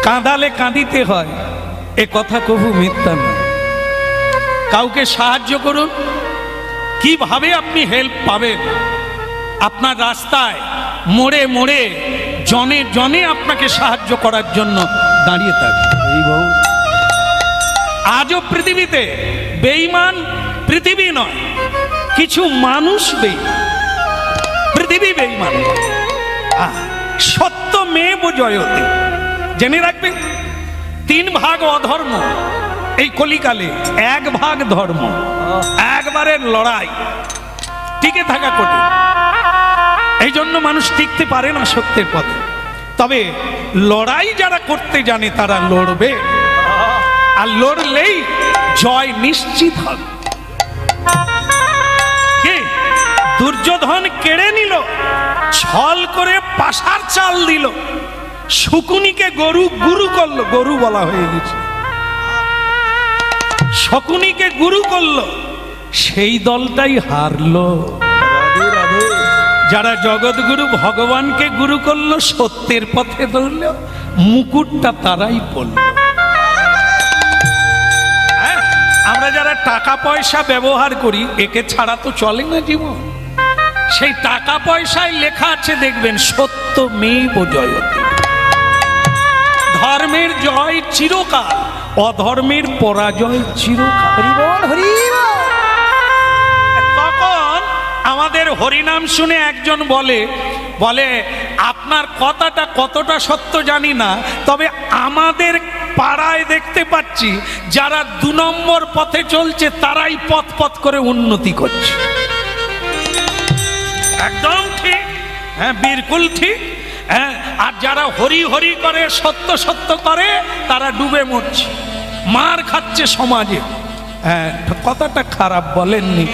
কাঁদালে কাঁদিতে হয়, এ কথা কবু মিথ্যা না। কাউকে সাহায্য করুন, কিভাবে আপনি হেল্প পাবেন? আপনার রাস্তায় মোড়ে মোড়ে জনে জনে আপনাকে সাহায্য করার জন্য দাঁড়িয়ে থাকে। আজও পৃথিবীতে বেঈমান পৃথিবী নয়, কিছু মানুষ বেঈমান, পৃথিবী বেঈমান। সত্য মেব জয়তে, জেনে রাখবেন 3 ভাগ অধর্ম এই কলিকালে, 1 ভাগ ধর্ম। একবারের লড়াই, টিকে থাকা কঠিন। এই জন্য মানুষ টিকতে পারে না সত্যের পথে। তবে লড়াই যারা করতে জানে তারা লড়বে, আর লড়লেই জয় নিশ্চিত হবে। কি দুর্যোধন কেড়ে নিল, ছল করে পাশার চাল দিল, শকুনিকে গুরু করলো, গরু বলা হয়ে গেছে, শকুনিকে গুরু করলো, সেই দলটাই হারলো। যারা জগৎগুরু ভগবানকে গুরু করলো, সত্যের পথে ধরল, মুকুটটা তারাই পড়ল। আমরা যারা টাকা পয়সা ব্যবহার করি, একে ছাড়া তো চলে না জীবন। সেই টাকা পয়সায় লেখা আছে দেখবেন, সত্য মেব জয়তে। ধর্মের জয় চিরকাল, অধর্মের পরাজয় চিরকাল। তখন আমাদের হরিনাম শুনে একজন বলে আপনার কথাটা কতটা সত্য জানি না, তবে আমাদের পাড়ায় দেখতে পাচ্ছি যারা 2 নম্বর পথে চলছে তারাই পথ পথ করে উন্নতি করছে। একদম ঠিক, হ্যাঁ, বিলকুল ঠিক। হ্যাঁ, আর যারা হরি হরি করে, সত্য সত্য করে, তারা ডুবে মরছে, মার খাচ্ছে সমাজে। হ্যাঁ, কথাটা খারাপ বলেননি,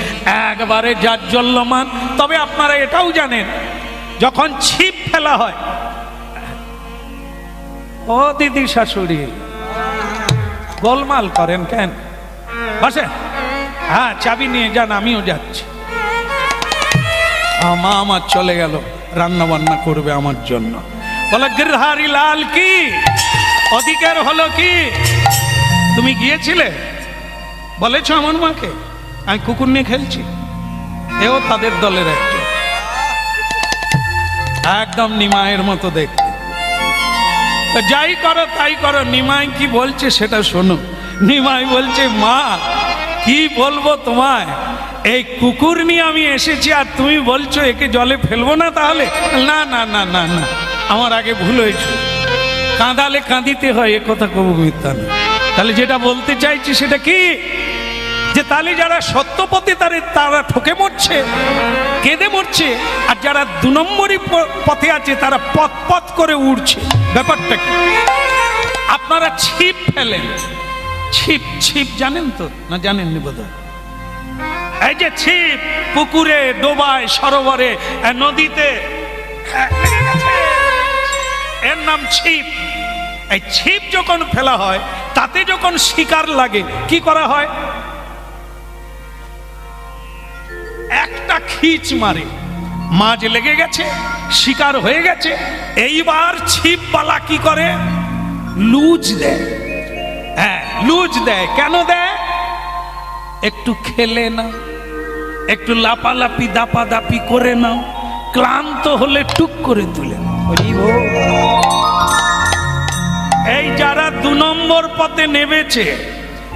একবারে জাজ্জল্যমান। তবে আপনারা এটাও জানেন, যখন ছিপ ফেলা হয়, ও দিদি শাশুড়ি গোলমাল করেন কেন? বসে, হ্যাঁ চাবি নিয়ে যান, আমিও যাচ্ছি। মা আমার চলে গেল, রান্না বান্না করবে আমার জন্য। বলে গিরধারী লাল কি অধিকার হলো কি? তুমি গিয়েছিলে, বলেছ আমার মাকে আমি কুকুর নিয়ে খেলছি। এও তাদের দলের একজন, একদম নিমাইয়ের মতো দেখতে। তো যাই করো তাই করো, নিমাই কি বলছে সেটা শোনো। নিমাই বলছে, মা কি বলবো তোমায়, এই কুকুর নিয়ে আমি এসেছি আর তুমি বলছো একে জলে ফেলবো না? তাহলে না না না না না, আমার আগে ভুল হয়েছে, কাঁদালে কাঁদিতে হয়, এ কথা কবু মিথ্যা না। তাহলে যেটা বলতে চাইছি সেটা কি, যে তাহলে যারা সত্যপথে তারা ঠকে মরছে, কেঁদে মরছে, আর যারা 2 নম্বরই পথে আছে তারা পথ পথ করে উড়ছে। ব্যাপারটা কি? আপনারা ছিপ ফেলেন, ছিপ জানেন তো না? জানেননি বোধহয়। এই যে ছিপ পুকুরে, ডোবায়, সরোবরে, নদীতে, এর নাম ছিপ। এই ছিপ যখন ফেলা হয়, তাতে যখন শিকার লাগে, কি করা হয়? একটা খিচ মারে, মাছ লেগে গেছে, শিকার হয়ে গেছে। এইবার ছিপওয়ালা কি করে? লুজ দেয়। হ্যাঁ, লুজ দেয়। কেন দেয়? একটু খেলে নাও, একটু লাপালাপি দাপাদাপি করে নাও, ক্লান্ত হলে টুক করে তুলে নাও। এই যারা 2 নম্বর পথে নেমেছে,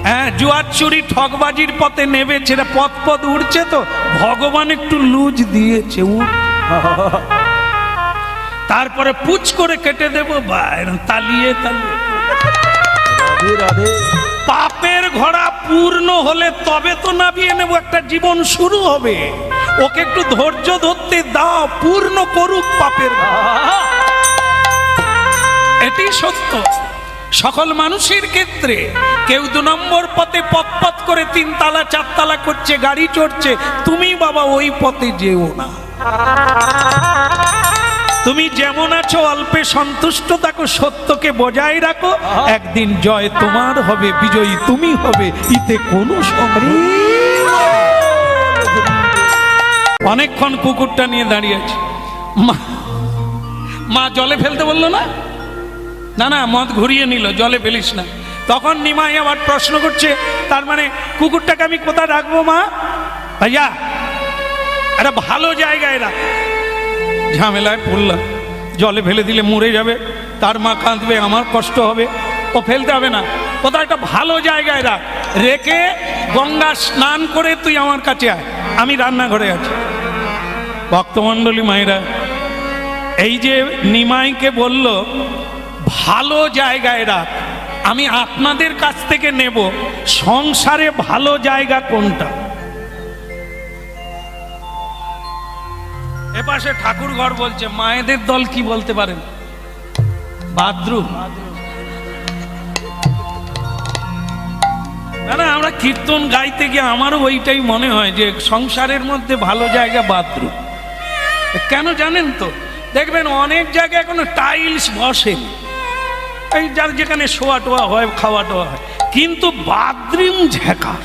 হ্যাঁ, জুয়ার চুরি ঠকবাজির পথে নেমেছে, পথ পথ উঠছে, তো ভগবান একটু লুজ দিয়েছে, তারপরে পুচ করে কেটে দেবো, বা তালিয়ে তালিয়ে। পাপের ঘোড়া পূর্ণ হলে তবে তো নামিয়ে নেব, একটা জীবন শুরু হবে। ওকে একটু ধৈর্য ধরতে দাও, পূর্ণ করুক পাপের। এটি সত্য সকল মানুষের ক্ষেত্রে। কেউ 2 নম্বর পথে পথ পথ করে 3 তালা 4 তালা করছে, গাড়ি চড়ছে, তুমি বাবা ওই পথে যেও না। তুমি যেমন আছো অল্পে সন্তুষ্ট থাকো, সত্যকে বজায় রাখো, একদিন জয় তোমার হবে, বিজয়ী তুমি হবে, ইতে কোনো সন্দেহ। অনেকক্ষণ কুকুরটা নিয়ে দাঁড়িয়ে আছে, মা জলে ফেলতে বললো না, না না, মদ ঘুরিয়ে নিল, জলে ফেলিস না। তখন নিমাই আবার প্রশ্ন করছে, তার মানে কুকুরটাকে আমি কোথায় রাখবো মা? ভাইয়া একটা ভালো জায়গায় রাখ। ঝামেলায় পড়লাম, জলে ফেলে দিলে মরে যাবে, তার মা কাঁদবে, আমার কষ্ট হবে, ও ফেলতে হবে না, কোথাও একটা ভালো জায়গায় রাখ, রেখে গঙ্গা স্নান করে তুই আমার কাছে আয়, আমি রান্নাঘরে আছি। ভক্তমণ্ডলী মায়েরা, এই যে নিমাইকে বলল ভালো জায়গায় রাখ, আমি আপনাদের কাছ থেকে নেব সংসারে ভালো জায়গা কোনটা? এপাশে ঠাকুর ঘর বলছে, মায়েদের দল কি বলতে পারেন? বাথরুম। না না, আমরা কীর্তন গাইতে গিয়ে আমারও ওইটাই মনে হয় যে সংসারের মধ্যে ভালো জায়গা বাথরুম। কেন জানেন তো? দেখবেন অনেক জায়গায় এখনো টাইলস বসেন, এই যার যেখানে শোয়া টোয়া হয়, খাওয়া টোয়া হয়, কিন্তু বাথরুম ঝেঁকার,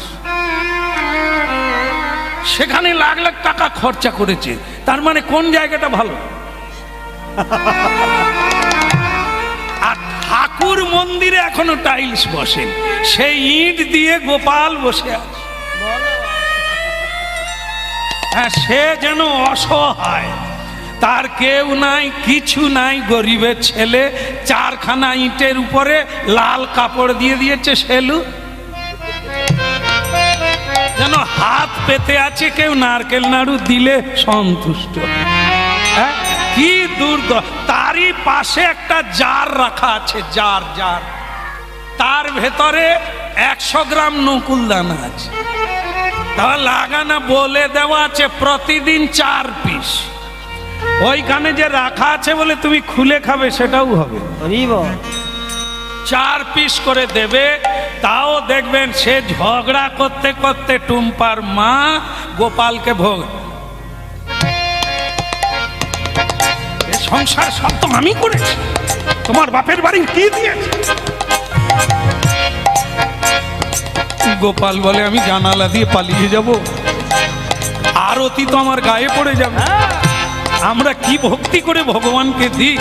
সেখানে লাখ লাখ টাকা খরচা করেছে, তার মানে কোন জায়গাটা ভালো? আর ঠাকুর মন্দিরে এখনো টাইলস বসেন, সেই ইট দিয়ে গোপাল বসে আছে। হ্যাঁ, সে যেন অসহায়, তার কেউ নাই, কিছু নাই, গরিবের ছেলে, চারখানা ইটের উপরে লাল কাপড় দিয়ে দিয়েছে সেলু, যেন হাত পেতে আছে, কেউ নারকেল নাড়ু দিলে সন্তুষ্ট। হ্যাঁ, কি তারই পাশে একটা জার রাখা আছে, জার, তার ভেতরে 100 গ্রাম নকুল দানা আছে, তার লাগানা বলে দেওয়া আছে প্রতিদিন 4 পিস। ওইখানে যে রাখা আছে বলে তুমি খুলে খাবে সেটাও হবে, 4 পিস করে দেবে। তাও দেখবেন সে ঝগড়া করতে করতে টুম্পার মা গোপালকে ভোগ, সংসার সব তো আমি করেছি, তোমার বাপের বাড়ি কি দিয়েছে? গোপাল বলে, আমি জানালা দিয়ে পালিয়ে যাব, আরতি তো আমার গায়ে পড়ে যাবে, আমরা কি ভক্তি করে ভগবানকে দিই।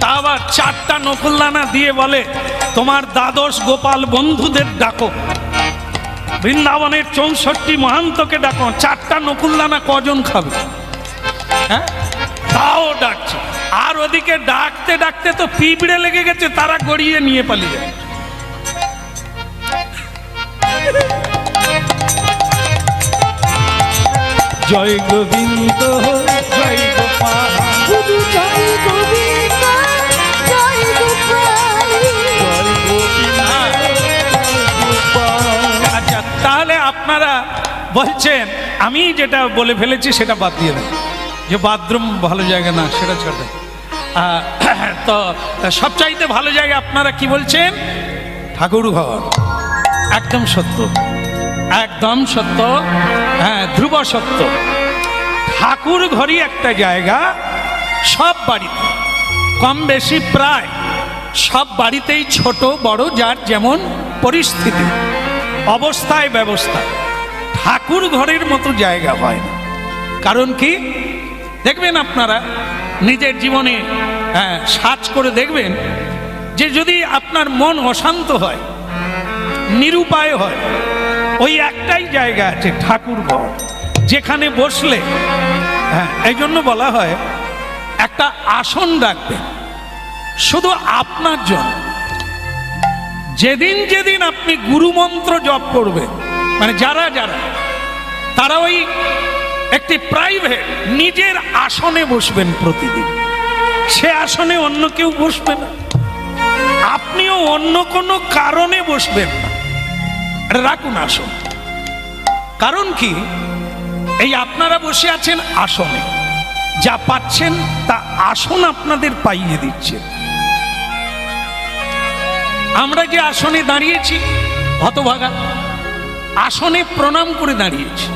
তা আবার 4টা নকুলদানা দিয়ে বলে, তোমার দ্বাদশ গোপাল বন্ধুদের ডাকো, বৃন্দাবনের 64 মহান্তকে ডাকো, 4টা নকুলদানা কজন খাবে? হ্যাঁ, তাও ডাকছে। আর ওদিকে ডাকতে ডাকতে তো পিঁপড়ে লেগে গেছে, তারা গড়িয়ে নিয়ে পালিয়ে যায়। জয় গোবিন্দ, জয় গোপাল, জয় গোবিন্দ, জয় গোপাল, জয় গোবিন্দ। আচ্ছা, তাহলে আপনারা বলছেন আমি যেটা বলে ফেলেছি সেটা বাদ দিয়ে দেন, যে বাথরুম ভালো জায়গা না, সেটা ছেড়ে দেন। তো সবচাইতে ভালো জায়গা আপনারা কি বলছেন? ঠাকুর ঘর। একদম সত্য, একদম সত্য, হ্যাঁ, ধ্রুব সত্য। ঠাকুর ঘরই একটা জায়গা, সব বাড়িতে কম বেশি প্রায় সব বাড়িতেই ছোট বড় যার যেমন পরিস্থিতি, অবস্থায় ব্যবস্থায় ঠাকুর ঘরের মতো জায়গা হয় না। কারণ কি? দেখবেন আপনারা নিজের জীবনে সার্চ করে দেখবেন যে যদি আপনার মন অশান্ত হয়, নিরুপায় হয়, ওই একটাই জায়গা আছে, ঠাকুর ঘর, যেখানে বসলে, এই জন্য বলা হয় একটা আসন রাখবেন শুধু আপনার জন্য। যেদিন যেদিন আপনি গুরুমন্ত্র জপ করবেন, মানে যারা যারা তারা ওই একটি প্রাইভেট নিজের আসনে বসবেন প্রতিদিন, সে আসনে অন্য কেউ বসবে না, আপনিও অন্য কোনো কারণে বসবেন না, রাখুন আসন। কারণ কি? এই আপনারা বসে আছেন আসনে, যা পাচ্ছেন তা আসন আপনাদের পাইয়ে দিচ্ছে। আমরা যে আসনে দাঁড়িয়েছি, হতভাগা, আসনে প্রণাম করে দাঁড়িয়েছি,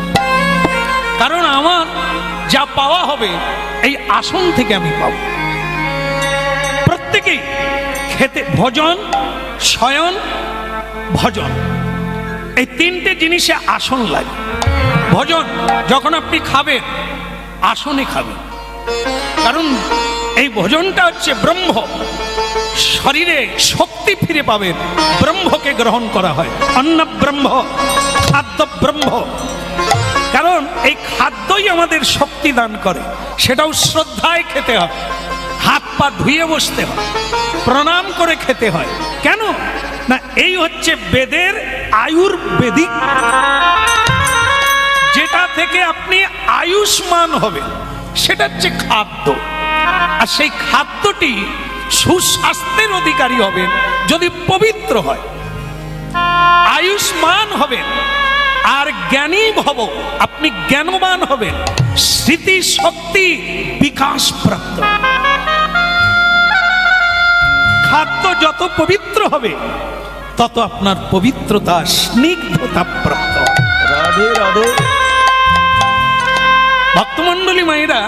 কারণ আমার যা পাওয়া হবে এই আসন থেকে আমি পাব। প্রত্যেকেই খেতে, ভজন, শয়ন, ভজন, এই 3টে জিনিসে আসন লাগে। ভজন যখন আপনি খাবেন, আসনে খাবেন, কারণ এই ভজনটা হচ্ছে ব্রহ্ম, শরীরে শক্তি ফিরে পাবেন। ব্রহ্মকে গ্রহণ করা হয়, অন্ন ব্রহ্ম, খাদ্য ব্রহ্ম। কারণ এই খাদ্যই আমাদের শক্তি দান করে, সেটাও শ্রদ্ধায় খেতে হয়, হাত পা ধুয়ে বসতে হয়, প্রণাম করে খেতে হয়। কেন না, এই হচ্ছে বেদের আয়ুর্বেদিক, যেটা থেকে আপনি আয়ুষ্মান হবেন, সেটা হচ্ছে খাদ্য। আর সেই খাদ্যটি সুস্বাস্থ্যের অধিকারী হবেন যদি পবিত্র হয়, আয়ুষ্মান হবেন। আর জ্ঞানী ভব, আপনি জ্ঞানবান হবেন, স্মৃতি শক্তি বিকাশ প্রাপ্ত। খাদ্য যত পবিত্র হবে তত আপনার পবিত্রতা স্নিগ্ধতা প্রাপ্ত। রাধে রাধে। ভক্তমণ্ডলী মায়েরা,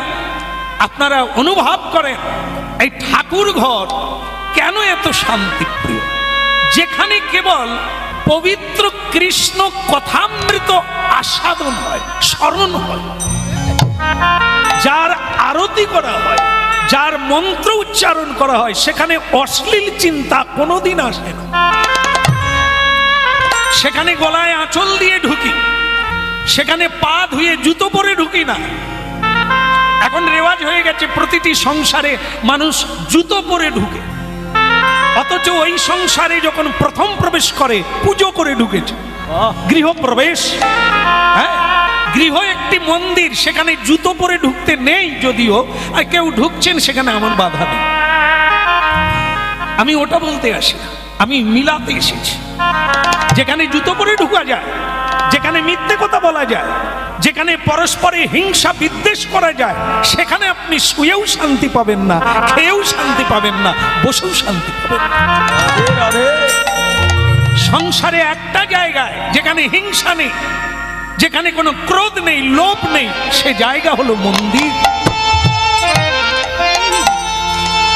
আপনারা অনুভব করেন এই ঠাকুর ঘর কেন এত শান্তিপ্রিয়, যেখানে কেবল পবিত্র কৃষ্ণ কথামৃত আস্বাদন হয়, স্মরণ হয়, যার আরতি করা হয়, যার মন্ত্র উচ্চারণ করা হয়, সেখানে অশ্লীল চিন্তা কোনোদিন আসে না। সেখানে গলায় আঁচল দিয়ে ঢুকি, সেখানে পা ধুয়ে জুতো পরে ঢুকি না। এখন রেওয়াজ হয়ে গেছে প্রতিটি সংসারে মানুষ জুতো পরে ঢুকে, অথচ ওই সংসারে যখন প্রথম প্রবেশ করে পুজো করে ঢুকেছে। গৃহপ্রবেশ, হ্যাঁ, গৃহ একটি মন্দির, সেখানে জুতো পরে ঢুকতে নেই, যদিও আর কেউ ঢুকছেন সেখানে আমার বাধা নেই। আমি ওটা বলতে আসি না, আমি মিলাতে এসেছি। যেখানে জুতো পরে ঢুকা যায়, যেখানে মিথ্যে কথা বলা যায়, যেখানে পরস্পরে হিংসা বিদ্বেষ করা যায়, সেখানে আপনি শুয়েও শান্তি পাবেন না, খেয়েও শান্তি পাবেন না, বসেও শান্তি পাবেন না। সংসারে একটা জায়গায় যেখানে হিংসা নেই, যেখানে কোনো ক্রোধ নেই, লোভ নেই, সে জায়গা হলো মন্দির।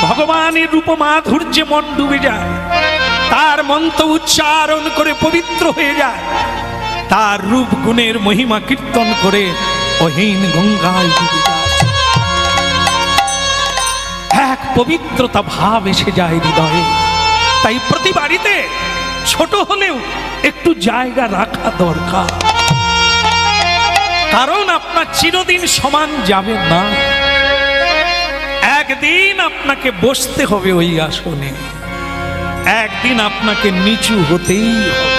ভগবানের রূপ মাধুর্যে মন ডুবে যায়, তার মন্ত্র উচ্চারণ করে পবিত্র হয়ে যায়, তার রূপ গুণের মহিমা কীর্তন করে অহীন গঙ্গায় ডুবে যায়। এক পবিত্রতা ভাব এসে যায় হৃদয়ে। তাই প্রতি বাড়িতে ছোট হলেও একটু জায়গা রাখা দরকার, কারণ আপনার চিরদিন সমান যাবে না। একদিন আপনাকে বসতে হবে ওই আসনে, একদিন আপনাকে নিচু হতেই হবে।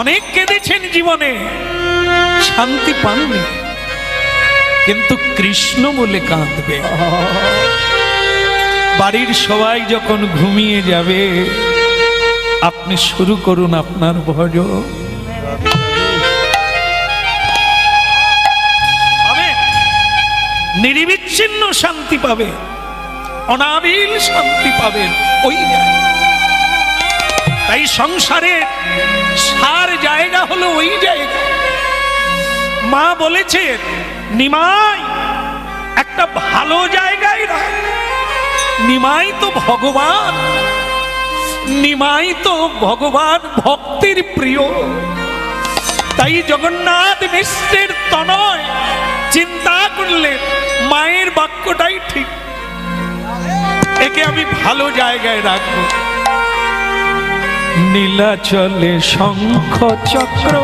অনেক কেঁদেছেন জীবনে, শান্তি পাননি, কিন্তু কৃষ্ণ বলে কাঁদবে। বাড়ির সবাই যখন ঘুমিয়ে যাবে, আপনি শুরু করুন আপনার ভজন। নিরবিচ্ছিন্ন শান্তি পাবে, অনাবিল শান্তি পাবেন ওই জায়গায়। তাই সংসারের সার জায়গা হলো ওই জায়গা। মা বলেছেন, নিমাই একটা ভালো জায়গায় রাখ। নিমাই তো ভগবান, নিমাই তো ভগবান ভক্তের প্রিয়। তাই জগন্নাথ মিশ্রের তনয় চিন্তা করলেন, মায়ের বাক্যটাই ঠিক, একে আমি ভালো জায়গায় রাখবো। নীলাচলে শঙ্খ চক্র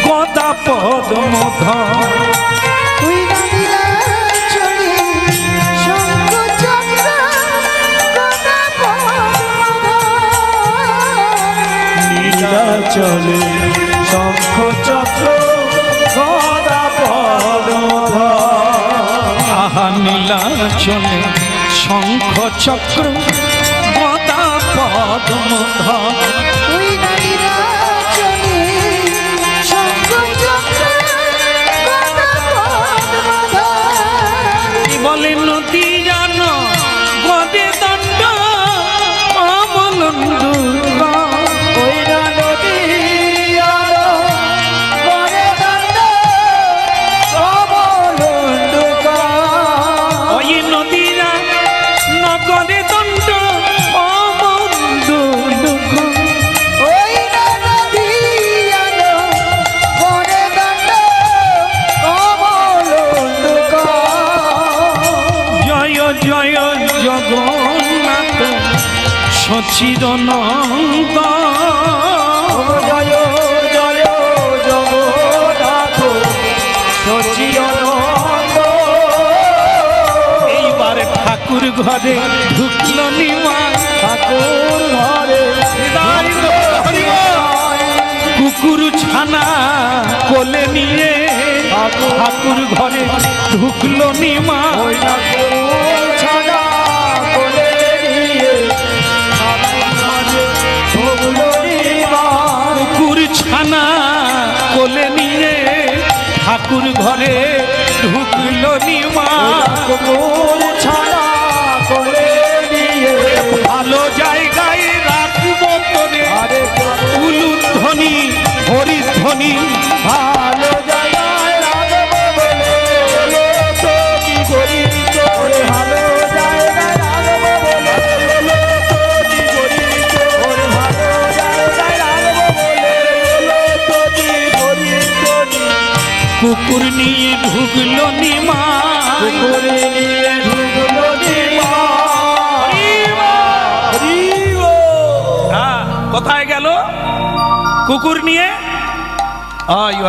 গদা পদ্মধর, নীলাচলে শঙ্খ চক্র গদা পদ্মধর। আহা নীলাচলে শঙ্খ চক্র গদা পদ্মধর, বলে নদী জানো গদে দণ্ড অমলন্দ, সচিদানন্দ জয় জয় জগন্নাথ সচিদানন্দ। এইবারে ঠাকুর ঘরে ঢুকলো নিমাই, ঠাকুর ঘরে কুকুর ছানা কোলে নিয়ে ঠাকুর ঘরে ঢুকলো নিমাই। ওই ঠাকুর ছানা কোলে নিয়ে ঠাকুর ঘরে ঢুকলো নিমাই। কুকুর ছানা কোলে নিয়ে ঠাকুর ঘরে ঢুকলো নিমাই। কুকুর ছানা কোলে নিয়ে ভালো জায়গায় রাখবো তোরে, আরে উলুধ্বনি হরিধ্বনি ভালো জায়গায় রাখবো বলে তো কি করি তোরে, ভালো জায়গায় রাখবো বলে তো কি করি তোরে, ভালো জায়গায় রাখবো বলে তো কি করি তোরে। কুকুর নিয়ে ঢুকলো নিমাই। করে নিয়ে ঢুকলো কোথায় গেল? কুকুর নিয়ে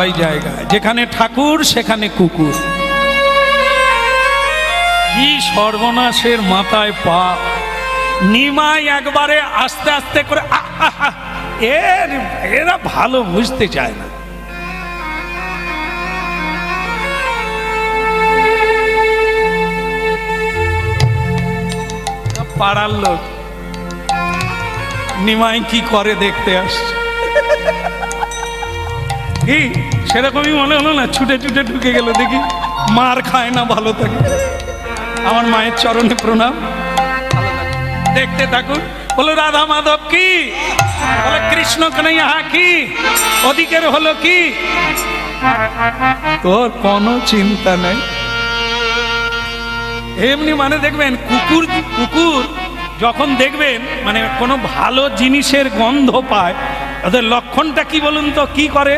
ওই জায়গায় যেখানে ঠাকুর সেখানে কুকুর। কি সর্বনাশের মাথায় পা! নিমাই একবারে আস্তে আস্তে করে এরা ভালো বুঝতে চায় না। পাড়ার লোক নিমাই কি করে দেখতে আসছে, কি সেরকমই মনে হলো না? ছুটে ছুটে ঢুকে গেল, দেখি মার খায় না, ভালো থাকে। আমার মায়ের চরণে প্রণাম। দেখতে থাকুন। বলো রাধা মাধব কি, বলে কৃষ্ণ কানাইয়া কি, ওদিকের হলো কি, তোর কোনো চিন্তা নেই। এমনি মানে দেখবেন কুকুর কুকুর যখন দেখবেন মানে কোনো ভালো জিনিসের গন্ধ পায়, ওদের লক্ষণটা কি বলুন তো? কি করে?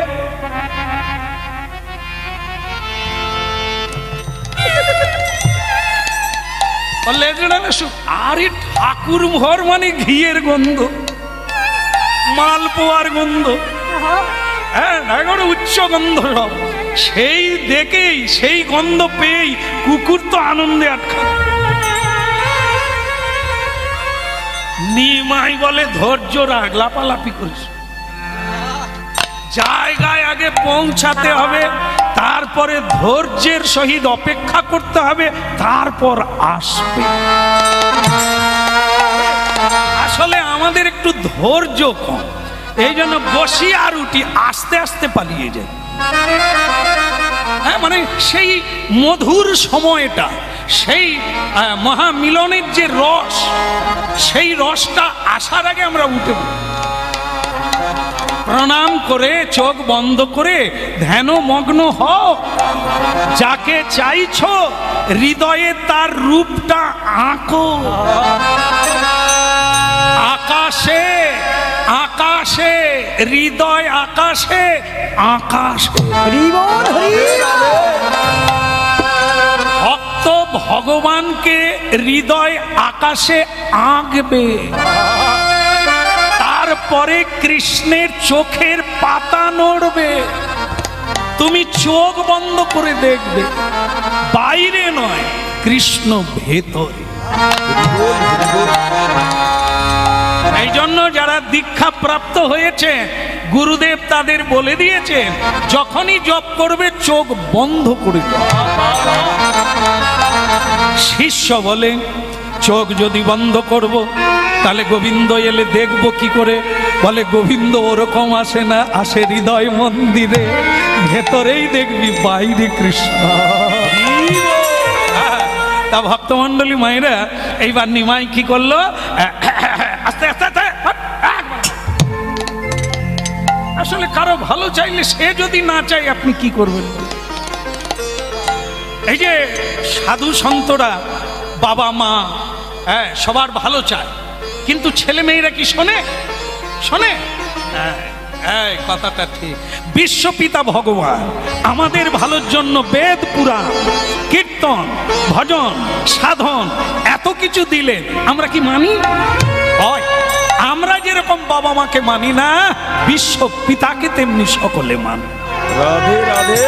আরে ঠাকুর ভর মানে ঘিয়ের গন্ধ, মালপোয়ার গন্ধ, হ্যাঁ একেবারে উচ্চ গন্ধ সব। সেই দেখেই সেই গন্ধ পেয়েই কুকুর তো আনন্দে আটকা। নিমাই বলে ধৈর্য রাখ, লাপালাপি করিস, জায়গায় আগে পৌঁছাতে হবে, তারপরে ধৈর্যের সহিত অপেক্ষা করতে হবে, তারপর আসবে। আসলে আমাদের একটু ধৈর্য কম, এই জন্য বসি আর উঠি, আস্তে আস্তে পালিয়ে যায়। হ্যাঁ মানে সেই মধুর সময়টা, সেই মহামিলনের যে রস, সেই রসটা আসার আগে আমরা উঠে প্রণাম করে চোখ বন্ধ করে ধ্যানমগ্ন হও। যাকে চাইছো হৃদয়ে তার রূপটা আঁকো। আকাশে আকাশে হৃদয়, আকাশে আকাশ। ভক্ত ভগবানকে হৃদয় আকাশে আঁকবে, তারপরে কৃষ্ণের চোখের পাতা নড়বে। তুমি চোখ বন্ধ করে দেখবে, বাইরে নয়, কৃষ্ণ ভেতরে। এই জন্য যারা দীক্ষা প্রাপ্ত হয়েছে, গুরুদেব তাদের বলে দিয়েছেন যখনই জপ করবে চোখ বন্ধ করে দাও। শিষ্য বলে চোখ যদি বন্ধ করব তাহলে গোবিন্দ এলে দেখব কি করে? বলে গোবিন্দ ওরকম আসে না, আসে হৃদয় মন্দিরে, ভেতরেই দেখবি, বাইরে কৃষ্ণ। তা ভক্তমন্ডলী মায়েরা, এইবার নিমাই কি করলো? আস্তে আস্তে আস্তে, আসলে কারো ভালো চাইলে সে যদি না চাই আপনি কি করবেন? এই যে সাধু সন্তরা বাবা মা হ্যাঁ সবার ভালো চায়, কিন্তু ছেলে মেয়েরা কি শোনে? শোনে? এই কথাটা ঠিক। বিশ্বপিতা ভগবান আমাদের ভালোর জন্য বেদ পুরাণ কীর্তন ভজন সাধন এত কিছু দিলেন, আমরা কি মানি? হয় বাবা মাকে মানি না, বিশ্ব পিতাকে তেমনি সকলে মানে। রাধে রাধে।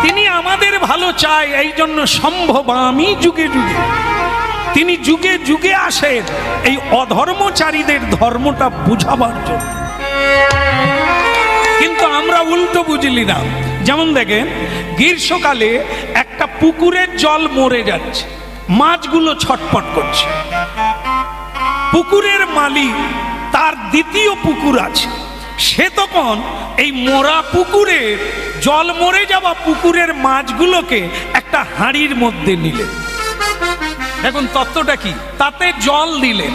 তিনি আমাদের ভালো চায়, এই জন্য সম্ভব আমি যুগে যুগে, তিনি যুগে যুগে আসেন এই অধর্মচারীদের ধর্মটা বুঝাবার জন্য। কিন্তু আমরা উল্টো বুঝলি না। যেমন দেখেন, গ্রীষ্মকালে একটা পুকুরের জল মরে যাচ্ছে, মাছগুলো ছটপট করছে। পুকুরের মালিক, তার দ্বিতীয় পুকুর আছে, সে তখন এই মরা পুকুরের জল মরে যাওয়া পুকুরের মাছগুলোকে একটা হাঁড়ির মধ্যে নিলেন। দেখুন তত্ত্বটা কি, তাতে জল দিলেন,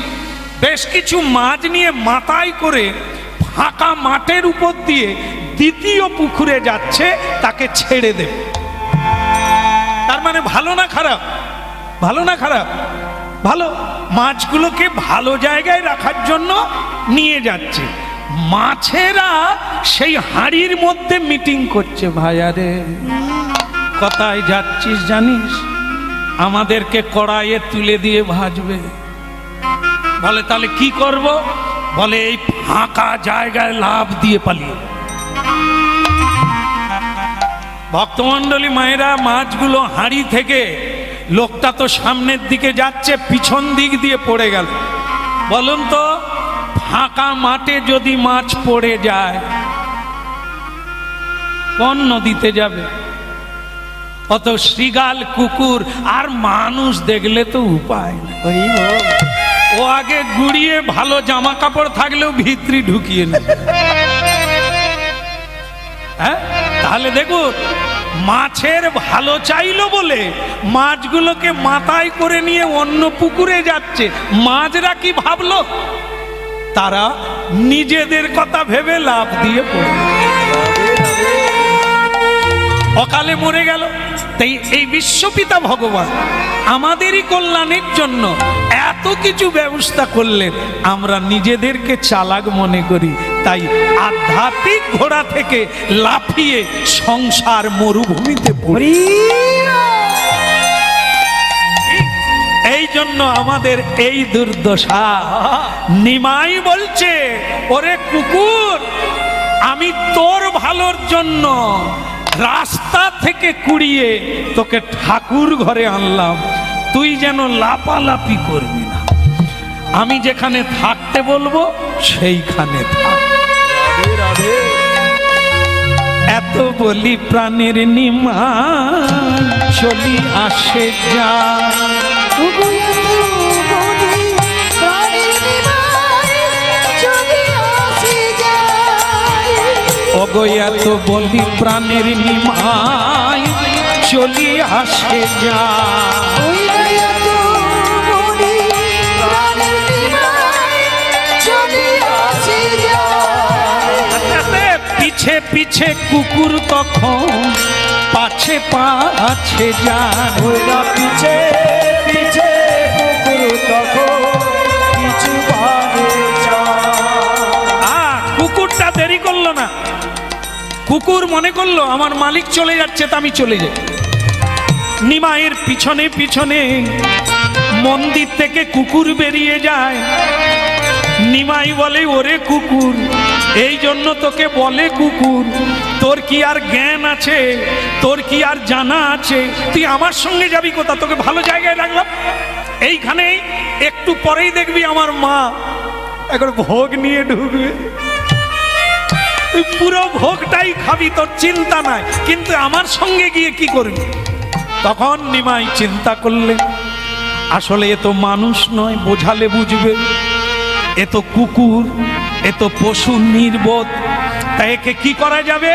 বেশ কিছু মাছ নিয়ে মাথায় করে ফাঁকা মাঠের উপর দিয়ে দ্বিতীয় পুকুরে যাচ্ছে, তাকে ছেড়ে দেবে। তার মানে ভালো না খারাপ? ভালো না খারাপ? ভালো। মাছগুলোকে ভালো জায়গায় রাখার জন্য নিয়ে যাচ্ছে। মাছেরা সেই হাঁড়ির মধ্যে মিটিং করছে, ভাইয়ারে কোথায় যাচ্ছিস জানিস? আমাদেরকে কড়াইয়ে তুলে দিয়ে ভাজবে। বলে তাহলে কি করব? বলে এই ফাঁকা জায়গায় লাফ দিয়ে পালিয়ে। ভক্তমণ্ডলী মায়েরা, মাছগুলো হাঁড়ি থেকে, লোকটা তো সামনের দিকে যাচ্ছে, পিছন দিক দিয়ে পড়ে গেল। বলুন তো, ফাঁকা মাঠে যদি মাছ পড়ে যায়, কোন নদীতে যাবে? অত শৃগাল কুকুর আর মানুষ দেখলে তো উপায় না। ও আগে গুড়িয়ে ভালো জামা কাপড় থাকলেও ভিতরি ঢুকিয়ে নেবে। হ্যাঁ, তাহলে দেখুন, মাছের ভালো চাইলো বলে মাছগুলোকে মাথায় করে নিয়ে অন্য পুকুরে যাচ্ছে। মাছরা কি ভাবলো? তারা নিজেদের কথা ভেবে লাফ দিয়ে পড়ে অকালে মরে গেল। তাই এই বিশ্বপিতা ভগবান আমাদেরই কল্যাণের জন্য এত কিছু ব্যবস্থা করলেন, আমরা নিজেদেরকে চালাক মনে করি। তাই আধ্যাত্মিক ঘোড়া থেকে লাফিয়ে সংসার মরুভূমিতে পড়ি। এই জন্য আমাদের এই দুর্দশা। নিমাই বলছে, ওরে কুকুর, আমি তোর ভালোর জন্য রাস্তা থেকে কুড়িয়ে তোকে ঠাকুর ঘরে আনলাম, তুই যেন লাপালাপি করবি না। আমি যেখানে থাকতে বলবো সেইখানে থাক। এত বলি প্রাণের নিমাই চলি আসে যা। অগয়া তো বলি প্রাণের নিমাই চলি আসে যা। পিছে পিছে কুকুর তখন পাছে পাছে যায়। পিছে পিছে কুকুর তখন কিছু কুকুরটা দেরি করলো না। কুকুর মনে করলো আমার মালিক চলে যাচ্ছে, তা আমি চলে যাই। নিমাইয়ের পিছনে পিছনে মন্দির থেকে কুকুর বেরিয়ে যায়। নিমাই বলে, ওরে কুকুর, এই জন্য তোকে বলে কুকুর, তোর কি আর জ্ঞান আছে? তোর কি আর জানা আছে? তুই আমার সঙ্গে যাবি কোথা? তোকে ভালো জায়গায় রাখলাম, এইখানে একটু পরেই দেখবি আমার মা এখন ভোগ নিয়ে ঢুকবে, তুই পুরো ভোগটাই খাবি, তোর চিন্তা নাই, কিন্তু আমার সঙ্গে গিয়ে কি করবি? তখন নিমাই চিন্তা করলে, আসলে এ তো মানুষ নয়, বোঝালে বুঝবে, এ তো কুকুর, এ তো পশু নির্বোধ। তাই একে কি করা যাবে?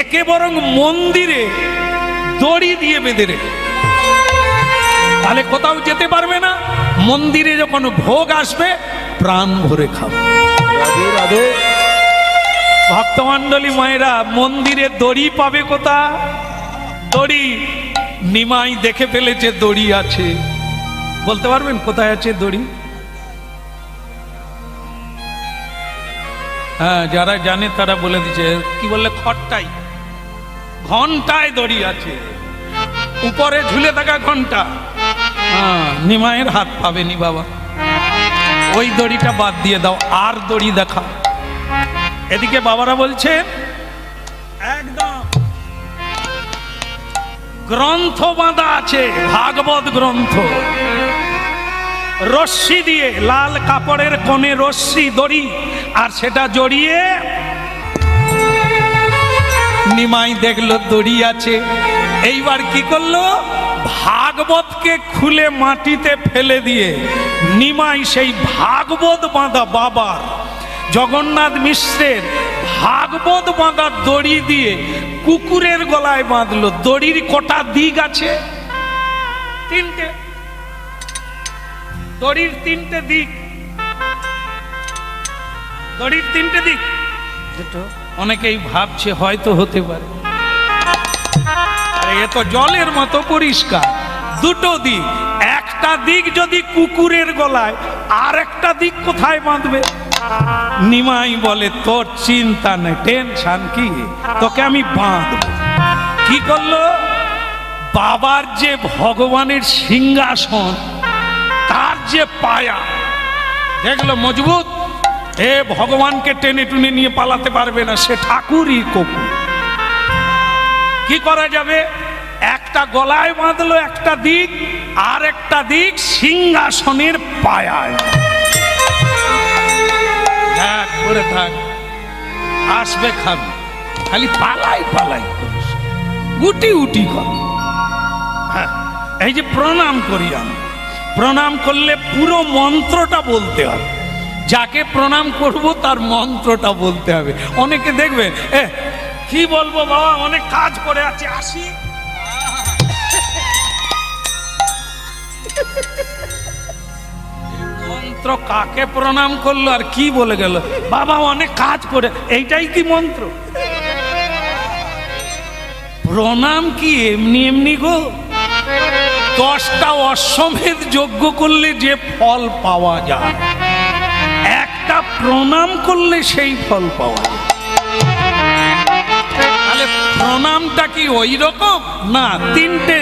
একে বরং মন্দিরে দড়ি দিয়ে বেঁধে রেখে, তাহলে কোথাও যেতে পারবে না। মন্দিরে যখন ভোগ আসবে প্রাণ ভরে খাবে। রাধে রাধে। ভক্তমণ্ডলী মায়েরা, মন্দিরে দড়ি পাবে কোথা? দড়ি নিমাই দেখে ফেলেছে দড়ি আছে। বলতে পারবেন কোথায় আছে দড়ি? হ্যাঁ, যারা জানে তারা বলে দিচ্ছে। কি বললে? খট্টাই, ঘন্টায় দড়ি আছে, উপরে ঝুলে থাকা ঘন্টা। হ্যাঁ, নিমাইয়ের হাত পাবেনি বাবা। ওই দড়িটা বাদ দিয়ে দাও, আর দড়ি দেখা। এদিকে বাবারা বলছে একদম গ্রন্থ বাঁধা আছে, ভাগবত গ্রন্থ, রশ্মি দিয়ে, লাল কাপড়ের কোণে রশ্মি দড়ি, আর সেটা জড়িয়ে নিমাই দেখলো দড়ি আছে। এইবার কি করলো, ভাগবতকে খুলে মাটিতে ফেলে দিয়ে নিমাই সেই ভাগবত বাঁধা বাবার জগন্নাথ মিশ্রের ভাগবত বাঁধা দড়ি দিয়ে কুকুরের গলায় বাঁধলো। দড়ির কটা দিক আছে? তিনটে। দড়ির তিনটে দিক, দড়ির তিনটে দিক। অনেকেই ভাবছে হয়তো হতে পারে, এ তো জলের মতো পরিষ্কার। দুটো দিক, একটা দিক যদি কুকুরের গলায়, আর একটা দিক কোথায় বাঁধবে? নিমাই বলে তোর চিন্তা নেই, টেনশন কি, তোকে আমি বাঁধব। কি করলো, বাবার যে ভগবানের সিংহাসন, তার যে পায়া দেখলো মজবুত, এ ভগবানকে টেনে টুনে নিয়ে পালাতে পারবে না, সে ঠাকুরই কুকুর। কি করা যাবে, একটা গলায় বাঁধলো একটা দিক, আর একটা দিক সিংহাসনের পায়ায়। করে থাক, আসবে খাবে, খালি পালাই পালাই করিস, উটি উটি কর। হ্যাঁ, এই যে প্রণাম করি আমি, প্রণাম করলে পুরো মন্ত্রটা বলতে হবে। যাকে প্রণাম করব তার মন্ত্রটা বলতে হবে। অনেকে দেখবে কি বলবো বাবা, অনেক কাজ করে আছে, আসি। মন্ত্র কাকে প্রণাম করলো আর কি বলে গেল, বাবা অনেক কাজ করে, এইটাই কি মন্ত্র? প্রণাম কি এমনি এমনি গো? 10টা অশ্বমেধ যজ্ঞ করলে যে ফল পাওয়া যায়, একটা প্রণাম করলে সেই ফল পাওয়া যায়। তাহলে প্রণামটা কি ওই রকম না? তিনটে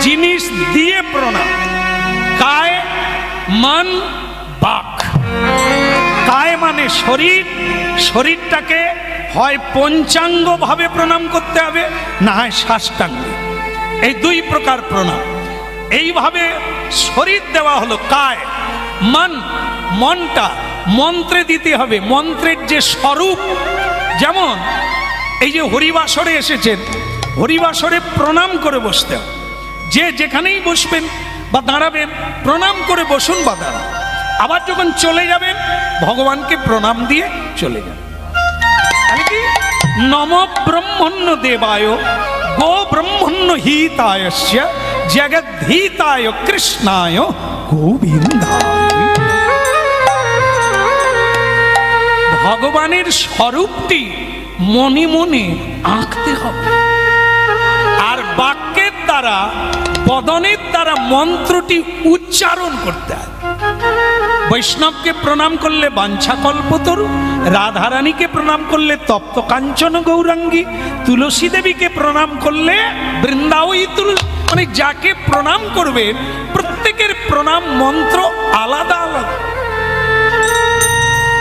জিনিস দিয়ে প্রণাম, কায়, মন, বাক। কায় মানে শরীর, শরীরটাকে হয় পঞ্চাঙ্গ ভাবে প্রণাম করতে হবে, না হয় সাষ্টাঙ্গ। এই দুই প্রকার প্রণাম। এইভাবে শরীর দেওয়া হলো কায়। মন, মনটা মন্ত্রে দিতে হবে, মন্ত্রের যে স্বরূপ। যেমন এই যে হরিবাসরে এসেছেন, হরিবাসরে প্রণাম করে বসতে হবে। যে যেখানেই বসবেন বা দাঁড়াবেন, প্রণাম করে বসুন বা দাঁড়ান। আবার যখন চলে যাবেন, ভগবানকে প্রণাম দিয়ে চলে যাবেন। নম ব্রহ্মণ্য দেবায় গো ব্রহ্মণ্য হিতায়স্য জগদ্ধিতায় কৃষ্ণায় গোবিন্দায়। ভগবানের স্বরূপটি মনে মনে আঁকতে হবে, আর বাক্যের দ্বারা, বদনের দ্বারা মন্ত্রটি উচ্চারণ করতে হবে। বৈষ্ণবকে প্রণাম করলে বাঞ্ছা কল্পতরু, রাধারানীকে প্রণাম করলে তপ্ত কাঞ্চন গৌরাঙ্গী, তুলসী দেবীকে প্রণাম করলে বৃন্দাবই তুলসী। মানে যাকে প্রণাম করবেন প্রত্যেকের প্রণাম মন্ত্র আলাদা আলাদা,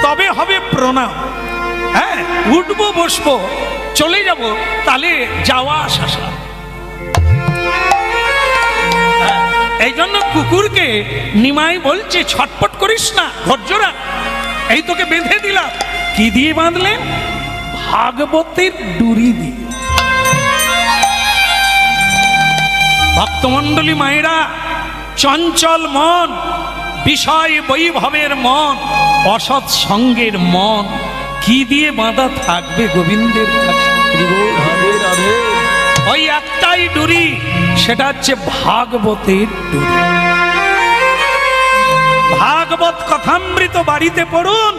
তবে হবে প্রণাম। হ্যাঁ, উঠবো বসবো চলে যাব, তাহলে যাওয়া আসা। এই জন্য কুকুরকে নিমাই বলছে ছটপট করিস না, ধৈর্য রাখ, এই তোকে বেঁধে দিলাম। কি দিয়ে বাঁধলেন? ভাগবতের ডুরি দিয়ে। ভক্তমণ্ডলী মায়েরা, চঞ্চল মন, বিষয় বৈভবের মন, অসৎ সঙ্গের মন, কি দিয়ে বাঁধা থাকবে গোবিন্দের কাছে? রাধে রাধে। ওই একটাই ডুরি, সেটা হচ্ছে ভাগবতের ডুরি। ভাগবত কথামৃত বাড়িতে পড়ুন,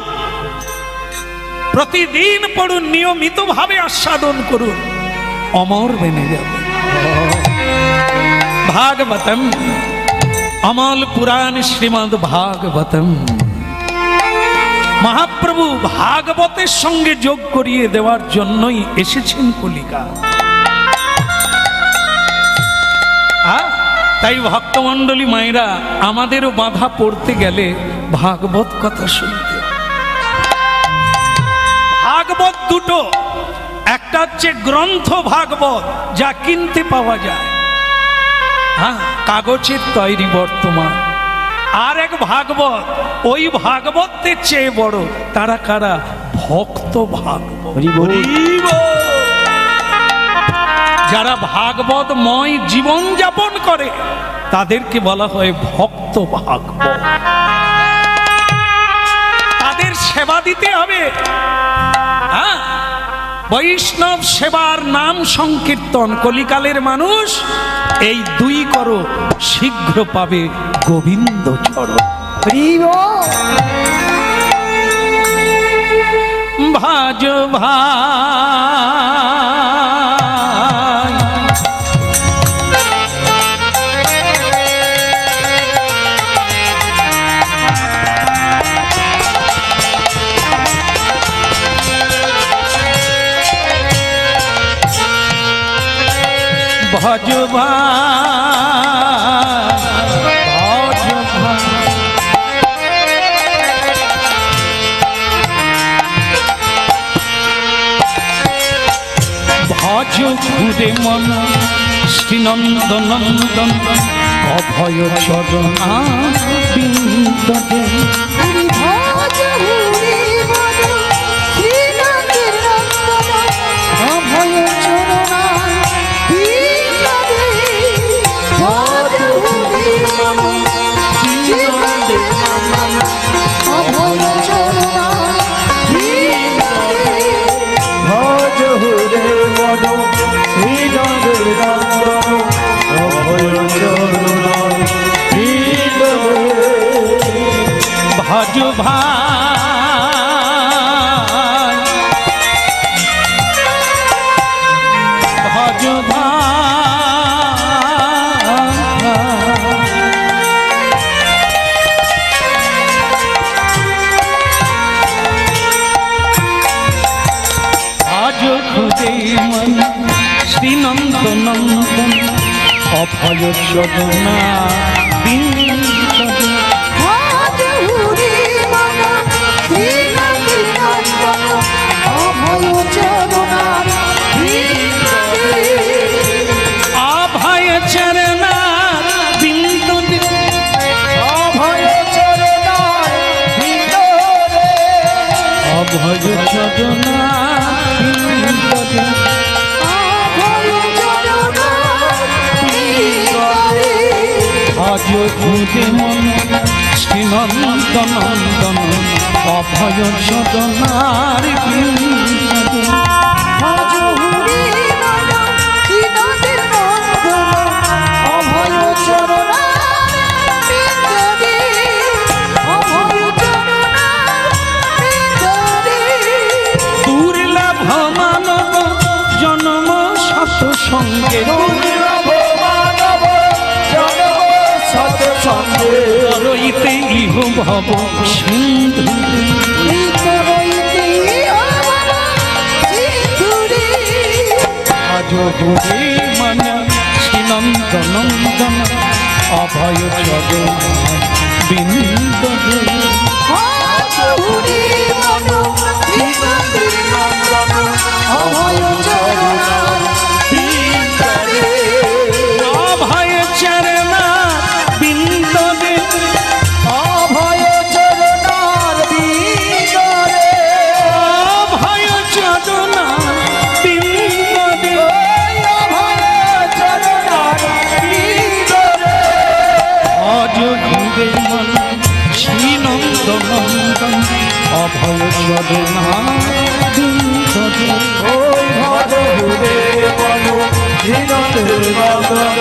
প্রতিদিন পড়ুন, নিয়মিত ভাবে আস্বাদন করুন, অমর বেনে যাবে। ভাগবতম অমল পুরাণ শ্রীমদ ভাগবতম। মহাপ্রভু ভাগবতের সঙ্গে যোগ করিয়ে দেওয়ার জন্যই এসেছেন কলিকা। তাই ভক্তমণ্ডলী মায়েরা, আমাদেরও বাধা পড়তে গেলে ভাগবত কথা শুনতে। ভাগবত দুটো, একটা হচ্ছে গ্রন্থ ভাগবত যা কিনতে পাওয়া যায়, হ্যাঁ, কাগজের তৈরি বর্তমান। আর এক ভাগবত, ওই ভাগবতের চেয়ে বড়। তারা কারা? ভক্ত ভাগবত। যারা ভাগবতময় জীবন যাপন করে তাদেরকে বলা হয় ভক্ত ভাগবত। তাদের সেবা দিতে হবে, হ্যাঁ, বৈষ্ণব সেবার নাম সংকীর্তন। কলিকালের মানুষ এই দুই করো, শীঘ্র পাবে গোবিন্দ চরণ। ভাজ ভাই ভজ ভজ ঘুরে মন শ্রীনন্দ নন্দন অভয় চরণ বিন্দে। ভজ ভাই ভজ আজ খুঁজে মন শ্রীনন্দ নন্দন অভয় চরণা অভয় চরণা বিন্দু অভয় চরণা অভয় চরণা আজ খুঁজে মন শ্রীনন্দ নন্দন অভয় চরণার দুর্লভ মানব জন্ম শত সঙ্গে রইতে ইহ ভব সিন্ধু আজ ঘুরে মন শ্রীনন্দ নন্দন অভয় চরণ বিন্দু অভয় চরণ বিন্দু অভয় চরণার বিন্দরে অভয় চরণ বিন্দরে অভয় চরণার বিন্দরে আজ ঘুরে মন শ্রীনন্দ নন্দন অভয় চরণার বিন্দরে ওই ভজ ঘুরে মন শ্রীনন্দ নন্দন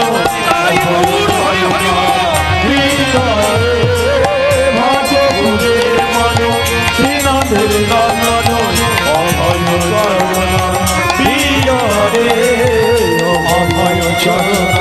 অভয় চরণ